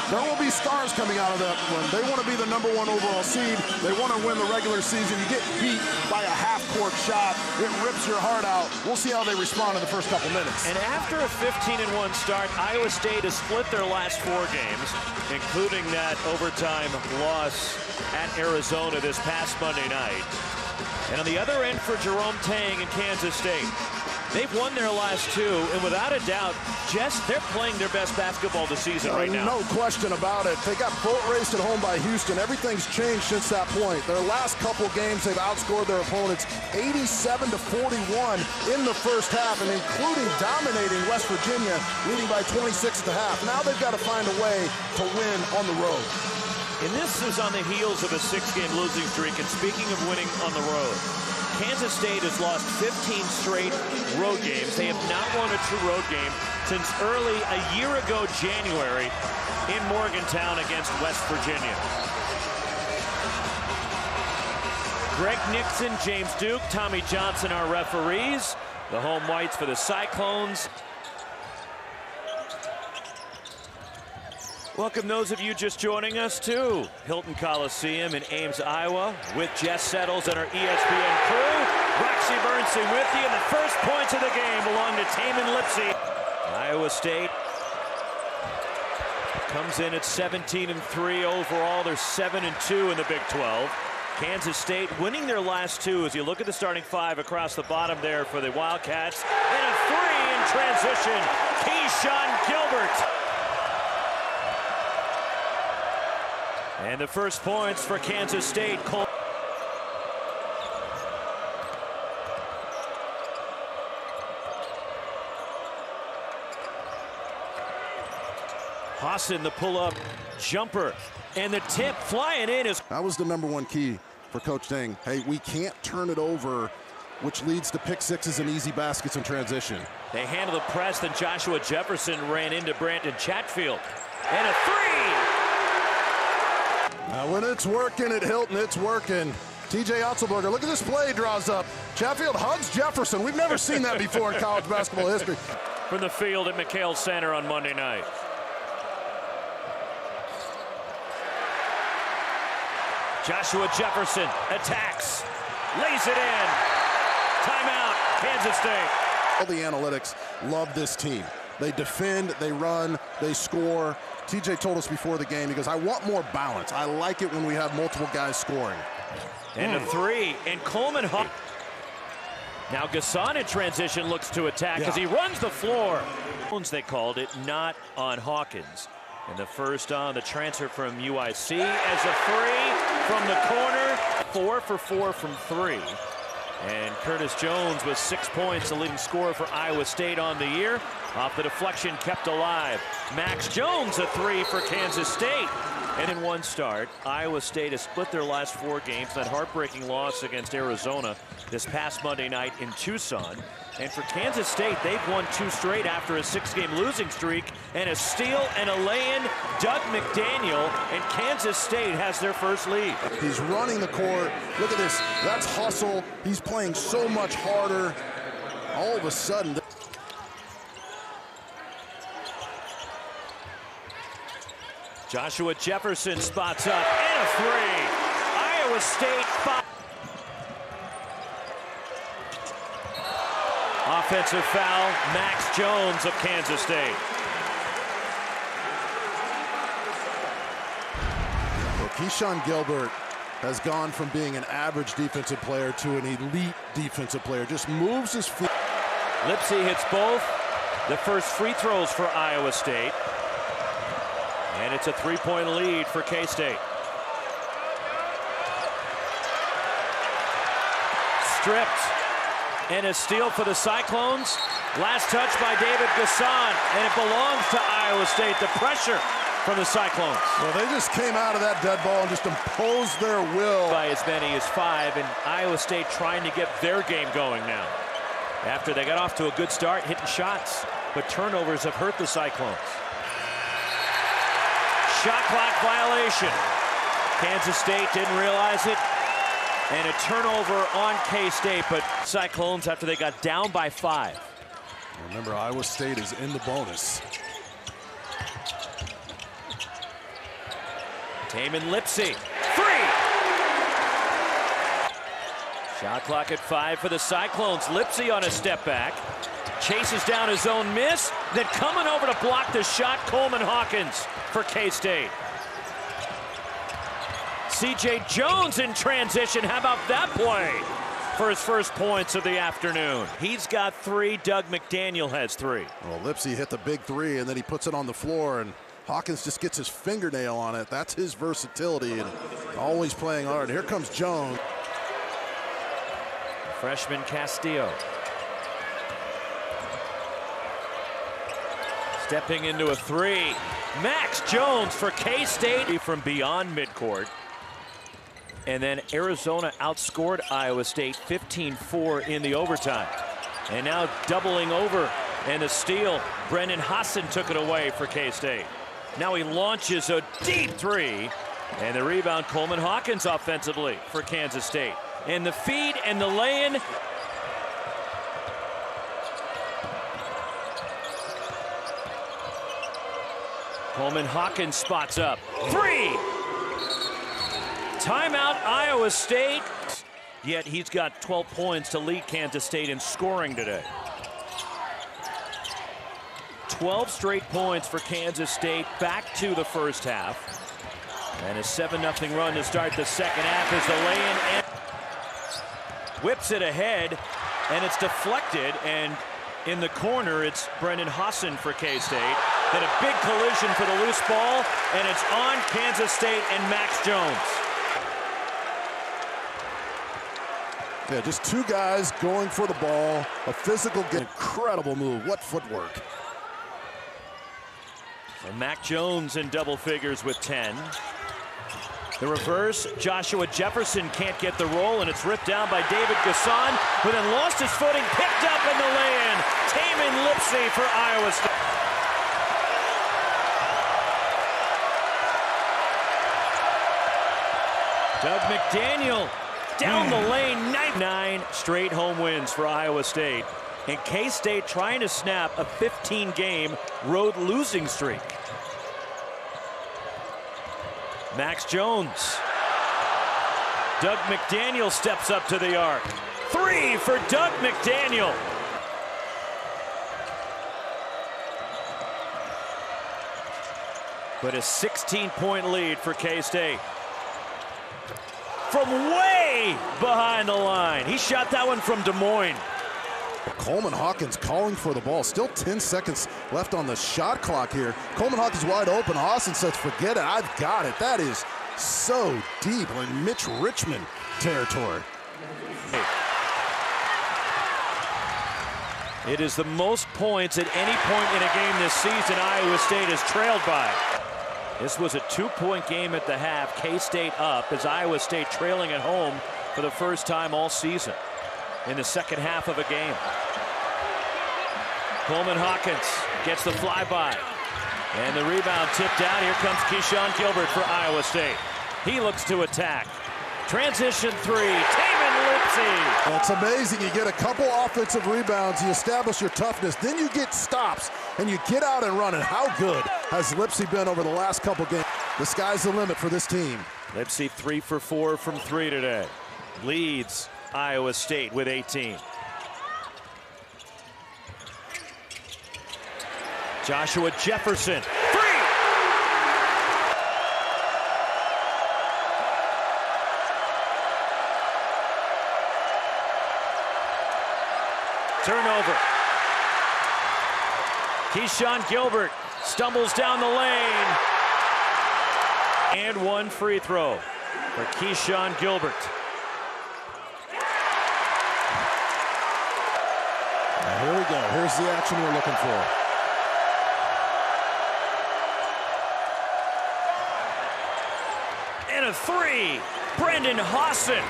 There will be stars coming out of that one. They want to be the #1 overall seed. They want to win the regular season. You get beat by a half-court shot. It rips your heart out. We'll see how they respond in the first couple minutes. And after a 15-1 start, Iowa State has split their last 4 games, including that overtime loss at Arizona this past Monday night. And on the other end for Jerome Tang and Kansas State, they've won their last 2, and without a doubt, they're playing their best basketball this season right now. No question about it. They got boat raced at home by Houston. Everything's changed since that point. Their last couple games, they've outscored their opponents 87-41 in the first half, and including dominating West Virginia, leading by 26 at the half. Now they've got to find a way to win on the road. And this is on the heels of a 6-game losing streak, and speaking of winning on the road, Kansas State has lost 15 straight road games. They have not won a true road game since early a year ago, January, in Morgantown against West Virginia. Greg Nixon, James Duke, Tommy Johnson are referees. The home whites for the Cyclones. Welcome those of you just joining us to Hilton Coliseum in Ames, Iowa, with Jess Settles and our ESPN crew. Roxy Bernstein with you, and the first points of the game belong to Taman Lipsey. Iowa State comes in at 17-3 overall. They're 7-2 in the Big 12. Kansas State winning their last 2 as you look at the starting 5 across the bottom there for the Wildcats. And a 3 in transition, Keyshawn Gilbert. And the first points for Kansas State. Hassan, the pull-up jumper, and the tip flying in is... That was the #1 key for Coach Tang. Hey, we can't turn it over, which leads to pick sixes and easy baskets in transition. They handle the press, then Joshua Jefferson ran into Brandon Chatfield. And a 3! When it's working at Hilton, it's working. TJ Otzelberger, look at this play, draws up. Chatfield hugs Jefferson. We've never seen that before in college basketball history. From the field at McHale Center on Monday night. Joshua Jefferson attacks, lays it in. Timeout, Kansas State. All the analytics love this team. They defend, they run, they score. TJ told us before the game, he goes, I want more balance. I like it when we have multiple guys scoring. And a 3, and Coleman. Now Gasson in transition looks to attack as he runs the floor. They called it, not on Hawkins. And the first on the transfer from UIC as a 3 from the corner. 4 for 4 from 3. And Curtis Jones with 6 points, the leading scorer for Iowa State on the year. Off the deflection, kept alive. Max Jones, a 3 for Kansas State. And in one start, Iowa State has split their last 4 games. That heartbreaking loss against Arizona this past Monday night in Tucson. And for Kansas State, they've won 2 straight after a 6-game losing streak. And a steal and a lay-in, Doug McDaniel, and Kansas State has their first lead. He's running the court. Look at this. That's hustle. He's playing so much harder. All of a sudden. Joshua Jefferson spots up, and a 3. Iowa State. Offensive foul, Max Jones of Kansas State. Well, Keyshawn Gilbert has gone from being an average defensive player to an elite defensive player. Just moves his feet. Lipsey hits both the first free throws for Iowa State. And it's a 3-point lead for K-State. Stripped. And a steal for the Cyclones. Last touch by David Gasson, and it belongs to Iowa State. The pressure from the Cyclones. Well, they just came out of that dead ball and just imposed their will. By as many as 5, and Iowa State trying to get their game going now. After they got off to a good start, hitting shots, but turnovers have hurt the Cyclones. Shot clock violation. Kansas State didn't realize it. And a turnover on K-State, but Cyclones after they got down by 5. Remember, Iowa State is in the bonus. Taman Lipsey, 3. Shot clock at 5 for the Cyclones. Lipsey on a step back. Chases down his own miss. Then coming over to block the shot, Coleman Hawkins for K-State. C.J. Jones in transition. How about that play for his first points of the afternoon? He's got 3. Doug McDaniel has 3. Well, Lipsey hit the big 3, and then he puts it on the floor, and Hawkins just gets his fingernail on it. That's his versatility, and always playing hard. Here comes Jones. Freshman Castillo. Stepping into a 3. Max Jones for K-State from beyond midcourt. And then Arizona outscored Iowa State 15-4 in the overtime. And now doubling over, and the steal. Brendan Hassan took it away for K-State. Now he launches a deep 3. And the rebound, Coleman Hawkins offensively for Kansas State. And the feed and the lay-in. Coleman Hawkins spots up. 3! Timeout, Iowa State. Yet he's got 12 points to lead Kansas State in scoring today. 12 straight points for Kansas State, back to the first half. And a 7-0 run to start the second half as the lay-in whips it ahead, and it's deflected, and in the corner it's Brendan Hassan for K-State. Then a big collision for the loose ball, and it's on Kansas State and Max Jones. Yeah, just 2 guys going for the ball. A physical, incredible move. What footwork. So Mac Jones in double figures with 10. The reverse, Joshua Jefferson can't get the roll, and it's ripped down by David Gasson, who then lost his footing, picked up in the lay-in. Taman Lipsey for Iowa State. Doug McDaniel down the lane. 9 straight home wins for Iowa State. And K-State trying to snap a 15-game road losing streak. Max Jones. Doug McDaniel steps up to the arc. 3 for Doug McDaniel. But a 16-point lead for K-State. From way behind the line. He shot that one from Des Moines. Coleman Hawkins calling for the ball. Still 10 seconds left on the shot clock here. Coleman Hawkins wide open. Hassan says, forget it, I've got it. That is so deep, like Mitch Richmond territory. It is the most points at any point in a game this season Iowa State has trailed by. This was a 2-point game at the half. K-State up as Iowa State trailing at home for the first time all season in the second half of a game. Coleman Hawkins gets the flyby. And the rebound tipped out. Here comes Keyshawn Gilbert for Iowa State. He looks to attack. Transition 3, Taman Lipsey. It's amazing. You get a couple offensive rebounds, you establish your toughness, then you get stops, and you get out and run. And how good has Lipsey been over the last couple games? The sky's the limit for this team. Lipsey 3 for 4 from 3 today. Leads Iowa State with 18. Joshua Jefferson, 3! Turnover. Keyshawn Gilbert stumbles down the lane. And one free throw for Keyshawn Gilbert. Now here we go. Here's the action we're looking for. And a 3, Brendan Hassan.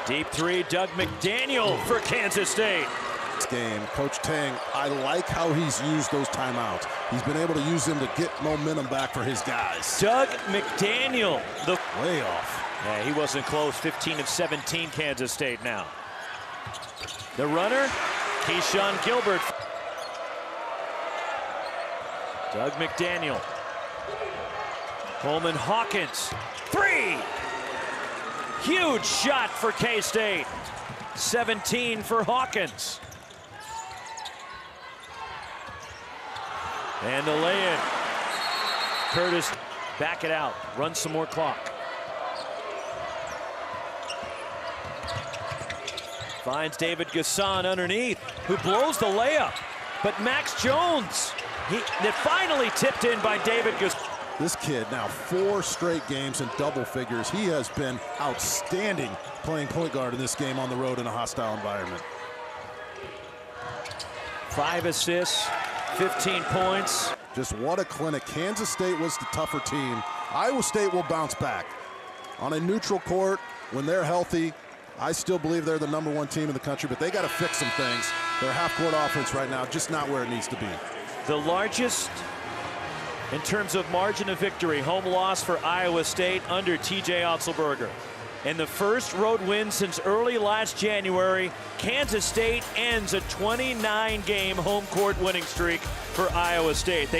Deep 3, Doug McDaniel for Kansas State. This game, Coach Tang, I like how he's used those timeouts. He's been able to use them to get momentum back for his guys. Doug McDaniel, the way off. Yeah, he wasn't close. 15 of 17, Kansas State now. The runner, Keyshawn Gilbert. Doug McDaniel. Coleman Hawkins. 3! Huge shot for K-State. 17 for Hawkins. And the lay-in. Curtis, back it out. Run some more clock. Finds David Gasson underneath, who blows the layup. But Max Jones, that finally tipped in by David Gasson. This kid now 4 straight games in double figures. He has been outstanding playing point guard in this game on the road in a hostile environment. 5 assists, 15 points. Just what a clinic. Kansas State was the tougher team. Iowa State will bounce back. On a neutral court, when they're healthy, I still believe they're the #1 team in the country, but they got to fix some things. Their half-court offense right now, just not where it needs to be. The largest in terms of margin of victory, home loss for Iowa State under TJ Otzelberger. And the first road win since early last January, Kansas State ends a 29-game home court winning streak for Iowa State.